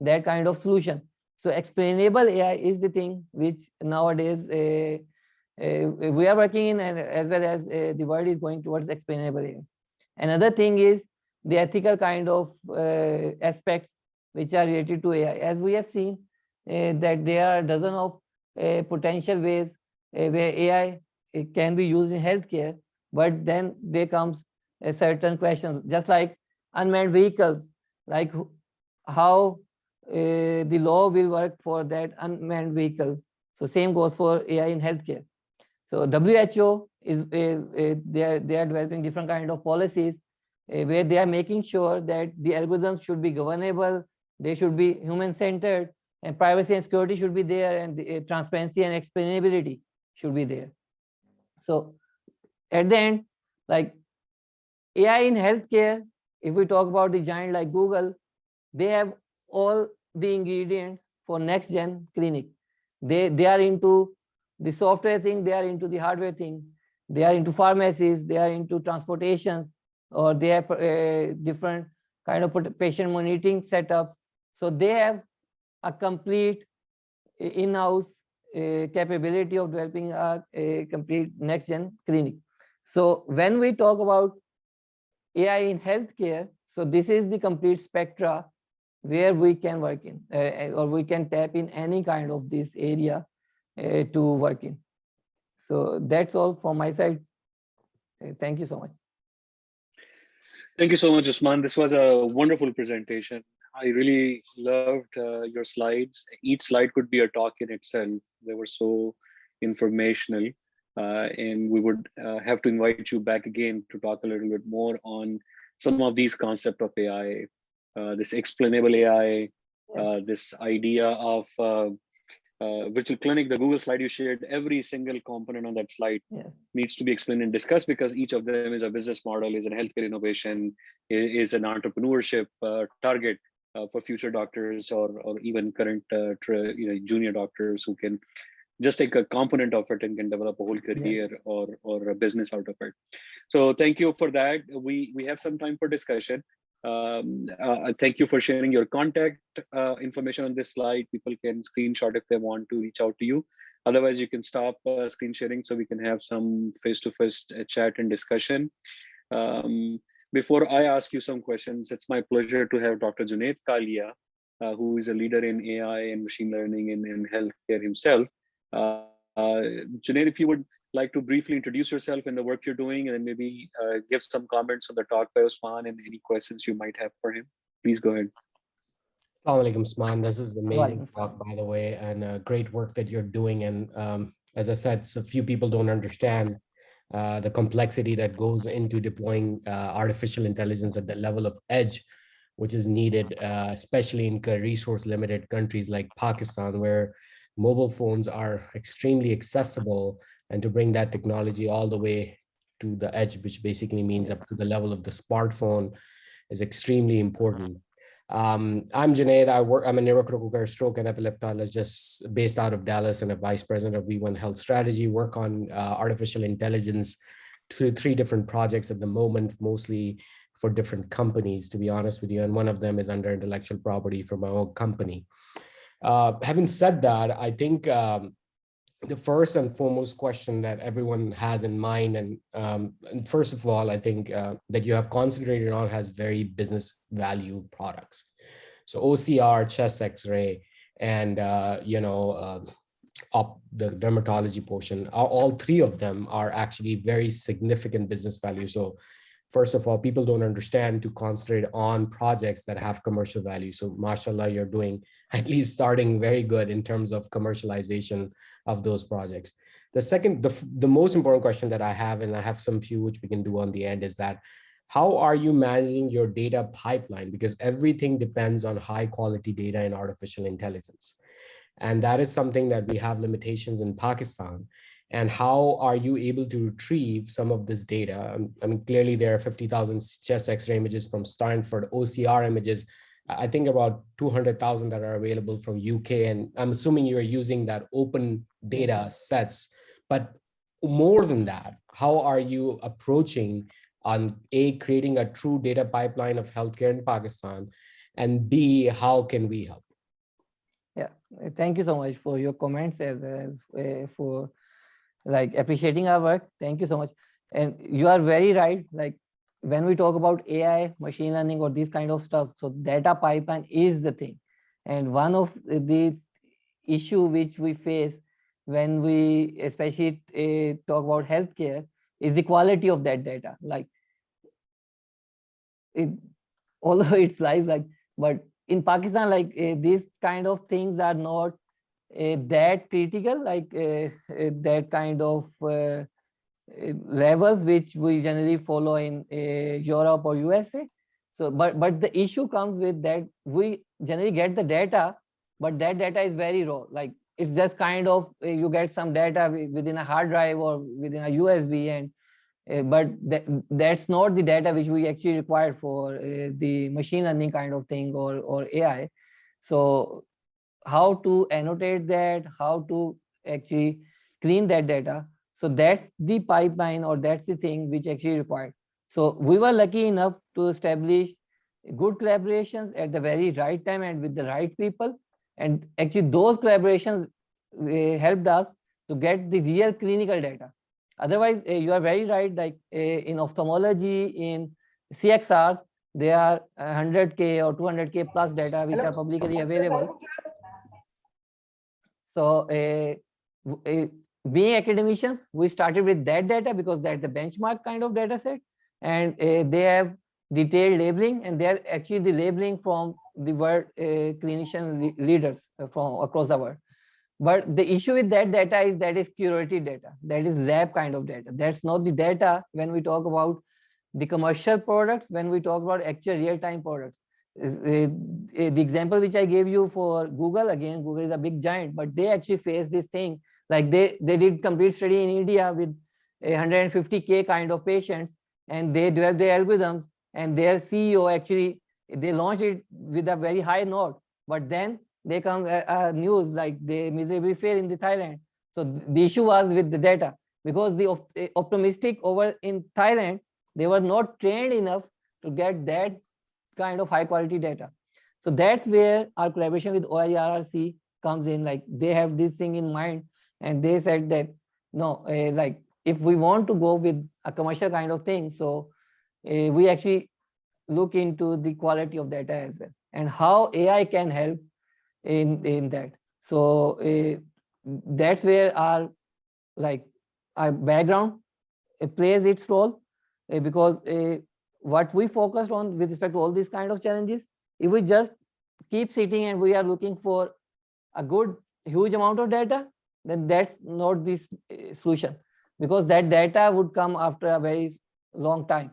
that kind of solution. So explainable AI is the thing which nowadays we are working in, and as well as the world is going towards explainable AI. Another thing is the ethical kind of aspects which are related to AI. As we have seen that there are a dozen of potential ways where AI can be used in healthcare, but then there comes certain questions, just like unmanned vehicles, like how the law will work for that unmanned vehicles. So same goes for AI in healthcare. So WHO is they are developing different kind of policies where they are making sure that the algorithms should be governable, they should be human-centered, and privacy and security should be there, and the transparency and explainability should be there. So at the end, like AI in healthcare, if we talk about the giant like Google, they have all the ingredients for next gen clinic. They are into the software thing, they are into the hardware thing, they are into pharmacies, they are into transportations, or they have different kind of patient monitoring setups. So they have a complete in-house capability of developing a complete next gen clinic. So when we talk about AI in healthcare, so this is the complete spectra where we can work in, or we can tap in any kind of this area to work in. So that's all from my side. Thank you so much. Thank you so much, Usman. This was a wonderful presentation. I really loved your slides. Each slide could be a talk in itself. They were so informational. And we would have to invite you back again to talk a little bit more on some of these concepts of AI, this explainable AI, this idea of virtual clinic, the Google slide you shared, every single component on that slide needs to be explained and discussed, because each of them is a business model, is a healthcare innovation, is an entrepreneurship target for future doctors, or even current junior doctors who can just take a component of it and can develop a whole career or a business out of it. So thank you for that. We have some time for discussion. Thank you for sharing your contact information on this slide. People can screenshot if they want to reach out to you. Otherwise, you can stop screen sharing so we can have some face-to-face chat and discussion. Before I ask you some questions, it's my pleasure to have Dr. Junaid Kalia, who is a leader in AI and machine learning in healthcare himself. Junaid, if you would like to briefly introduce yourself and the work you're doing, and then maybe give some comments on the talk by Usman and any questions you might have for him. Please go ahead. Assalamu alaikum, Usman. This is amazing Walaikum talk, by the way, and great work that you're doing. And as I said, so few people don't understand the complexity that goes into deploying artificial intelligence at the level of edge, which is needed, especially in resource-limited countries like Pakistan, where mobile phones are extremely accessible, and to bring that technology all the way to the edge, which basically means up to the level of the smartphone, is extremely important. I'm Junaid. I'm a neurocritical care stroke and epileptologist based out of Dallas and a vice president of V1 Health Strategy. Work on artificial intelligence to 3 different projects at the moment, mostly for different companies, to be honest with you. And one of them is under intellectual property from my own company. Having said that, I think the first and foremost question that everyone has in mind, and first of all, I think that you have concentrated on has very business value products. So OCR, chest X-ray, and the dermatology portion, all 3 of them are actually very significant business value. So first of all, people don't understand to concentrate on projects that have commercial value. So mashallah, you're doing at least starting very good in terms of commercialization of those projects. The second, the most important question that I have, and I have some few which we can do on the end, is that how are you managing your data pipeline? Because everything depends on high quality data in artificial intelligence. And that is something that we have limitations in Pakistan. And how are you able to retrieve some of this data? I mean, clearly there are 50,000 chest X-ray images from Stanford, OCR images, I think about 200,000 that are available from UK. And I'm assuming you're using that open data sets, but more than that, how are you approaching on A, creating a true data pipeline of healthcare in Pakistan, and B, how can we help? Yeah, thank you so much for your comments as well as for like appreciating our work. Thank you so much. And you are very right. Like when we talk about AI, machine learning, or these kind of stuff, so data pipeline is the thing. And one of the issue which we face when we especially talk about healthcare is the quality of that data. Like although it's live, like, but in Pakistan, like these kind of things are not that critical, like that kind of levels which we generally follow in Europe or USA. So, but the issue comes with that we generally get the data, but that data is very raw. Like it's just kind of you get some data within a hard drive or within a USB, and but that's not the data which we actually require for the machine learning kind of thing or AI. So how to annotate that, how to actually clean that data. So that's the pipeline, or that's the thing which actually required. So we were lucky enough to establish good collaborations at the very right time and with the right people. And actually those collaborations helped us to get the real clinical data. Otherwise, you are very right, like in ophthalmology, in CXRs, there are 100K or 200K plus data which are publicly available. So being academicians, we started with that data because that's the benchmark kind of data set. And they have detailed labeling, and they're actually the labeling from the world clinician leaders from across the world. But the issue with that data is that is curated data, that is lab kind of data. That's not the data when we talk about the commercial products, when we talk about actual real-time products. The example which I gave you for Google, again, Google is a big giant, but they actually face this thing. Like they did complete study in India with 150K kind of patients, and they developed their algorithms, and their CEO actually, they launched it with a very high note, but then they come news like they miserably fail in the Thailand. So the issue was with the data, because the optimistic over in Thailand, they were not trained enough to get that kind of high quality data. So that's where our collaboration with OIRRC comes in. Like they have this thing in mind, and they said that no, like if we want to go with a commercial kind of thing, so we actually look into the quality of data as well, and how AI can help in that. So that's where our our background it plays its role, because what we focused on with respect to all these kind of challenges, if we just keep sitting and we are looking for a good huge amount of data, then that's not this solution, because that data would come after a very long time.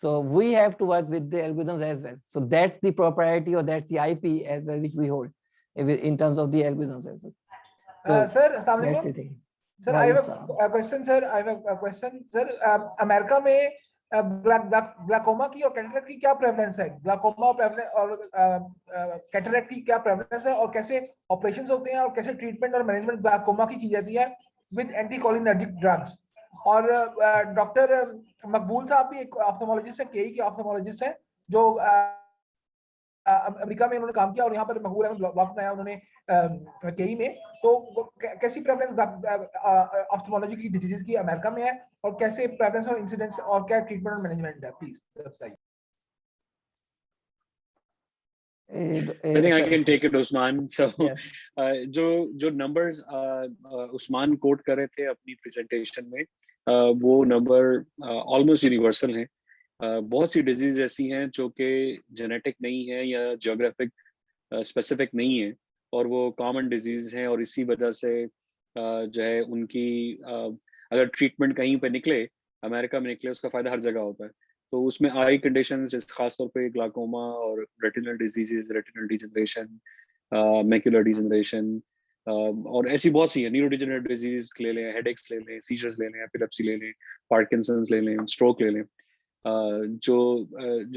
So we have to work with the algorithms as well. So that's the propriety, or that's the IP as well, which we hold in terms of the algorithms as well. So sir, Assalamu that's alaikum. the thing. Sir, I have a question, sir. I have a question, sir. America में glaucoma की और cataract की क्या prevalence है? Glaucoma और cataract की क्या prevalence है, और कैसे ऑपरेशंस होते हैं, और कैसे ट्रीटमेंट और मैनेजमेंट ग्लाकोमा की जाती है विद एंटीकोलिनर्जिक ड्रग्स? और डॉक्टर मकबूल साहब भी एक ऑप्थेल्मोलॉजिस्ट है, केई के ऑप्थेल्मोलॉजिस्ट है, जो अमेरिका में उन्होंने काम किया और यहाँ पर मकबूल अहमद ब्लॉग बनाया उन्होंने केई में। तो कैसी प्रेफरेंस ऑप्थेल्मोलॉजी की डिजीज की अमेरिका में है, और कैसे प्रेफरेंस और इंसिडेंस और क्या ट्रीटमेंट और मैनेजमेंट है, प्लीज बताइए। I think I can take it, Usman. So, जो numbers Usman quote कर रहे थे अपनी presentation में, वो number almost universal हैं. बहुत सी डिजीज ऐसी हैं जो कि जेनेटिक नहीं है या जियोग्राफिक स्पेसिफिक नहीं है, और वो कॉमन डिजीज हैं, और इसी वजह से जो है उनकी अगर ट्रीटमेंट कहीं पे निकले, अमेरिका में निकले, उसका फायदा हर जगह होता है। तो उसमें आई कंडीशंस खासतौर पे ग्लाकोमा और retinal diseases, retinal degeneration, macular degeneration, और ऐसी बहुत सी है, न्यूरोडिजेनरेटिव डिजीज ले लें, हेडेक्स ले लें, सीजर्स ले लें, एपिलेप्सी ले लें, पार्किंसंस ले लें, स्ट्रोक ले लें। जो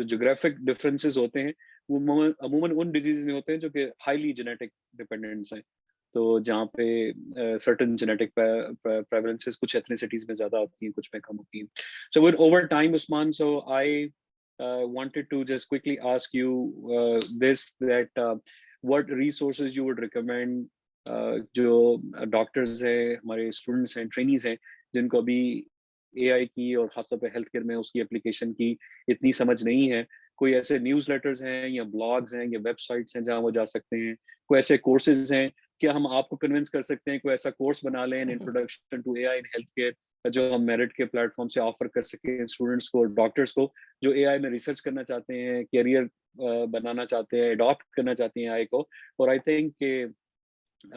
ज्योग्राफिक डिफरेंसेस होते हैं वो अमूमन उन डिजीज में होते हैं जो कि हाईली जेनेटिक डिपेंडेंस हैं, तो जहाँ पे सर्टेन जेनेटिक प्रेवलेंसेस कुछ एथनिसिटीज में ज्यादा होती हैं, कुछ में कम होती हैं। So with over time, Usman, so I wanted to just quickly ask you this, that what resources you would recommend जो डॉक्टर्स हैं, हमारे स्टूडेंट्स हैं, ट्रेनीज हैं, जिनको अभी AI की और खासतौर पे हेल्थ केयर में उसकी एप्लीकेशन की इतनी समझ नहीं है। कोई ऐसे न्यूज़लेटर्स हैं या ब्लॉग्स हैं या वेबसाइट्स हैं जहां वो जा सकते हैं? कोई ऐसे कोर्सेज हैं? क्या हम आपको कन्विंस कर सकते हैं कोई ऐसा कोर्स बना लें, introduction to AI in health care, जो हम मेरिट के प्लेटफॉर्म से ऑफर कर सकें स्टूडेंट्स को, डॉक्टर्स को, जो AI में रिसर्च करना चाहते हैं, कैरियर बनाना चाहते हैं, अडॉप्ट करना चाहते हैं AI को? और आई थिंक कि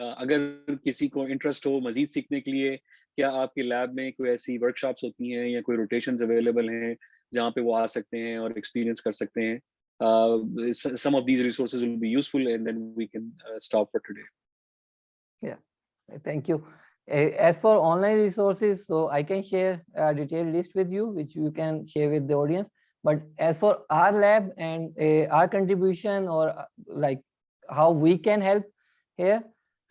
अगर किसी को इंटरेस्ट हो मजीद सीखने के लिए, क्या आपके लैब में कोई ऐसी वर्कशॉप्स होती हैं या कोई रोटेशंस अवेलेबल हैं जहाँ पे वो आ सकते हैं और एक्सपीरियंस कर सकते हैं? Some of these resources will be useful, and then we can stop for today. Yeah, thank you. As for online resources, so I can share a detailed list with you, which you can share with the audience. But as for our lab and our contribution, or like how we can help here,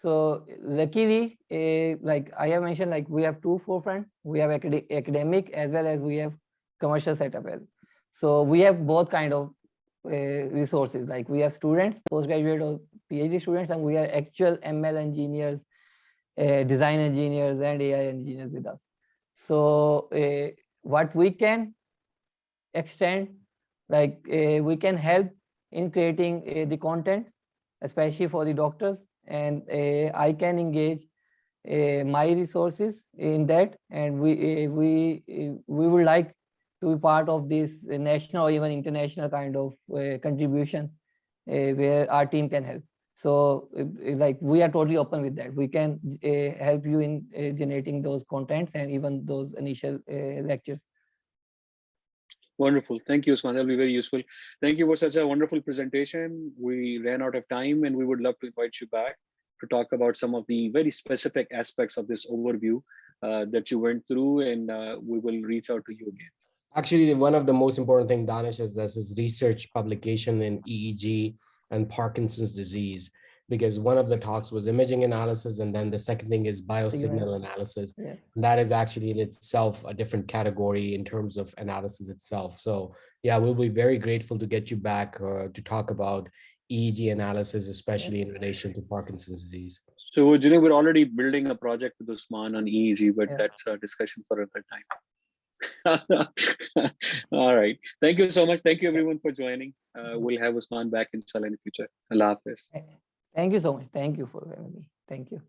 so luckily, like I have mentioned, like we have two forefront. We have academic as well as we have commercial setup. So we have both kind of resources. Like we have students, postgraduate or PhD students, and we have actual ML engineers, design engineers, and AI engineers with us. So what we can extend, like we can help in creating the content, especially for the doctors, and I can engage my resources in that, and we would like to be part of this national or even international kind of contribution where our team can help. So like we are totally open with that. We can help you in generating those contents and even those initial lectures. Wonderful. Thank you, Usman. That'll be very useful. Thank you for such a wonderful presentation. We ran out of time, and we would love to invite you back to talk about some of the very specific aspects of this overview that you went through, and we will reach out to you again. Actually, one of the most important things, Danish, is this is research publication in EEG and Parkinson's disease, because one of the talks was imaging analysis, and then the second thing is biosignal analysis. Yeah. That is actually in itself a different category in terms of analysis itself. So yeah, we'll be very grateful to get you back to talk about EEG analysis, especially in relation to Parkinson's disease. So, we're already building a project with Usman on EEG, but that's a discussion for another time. All right. Thank you so much. Thank you, everyone, for joining. We'll have Usman back, inshallah, in the future. Allah Hafiz. Thank you so much. Thank you for having me. Thank you.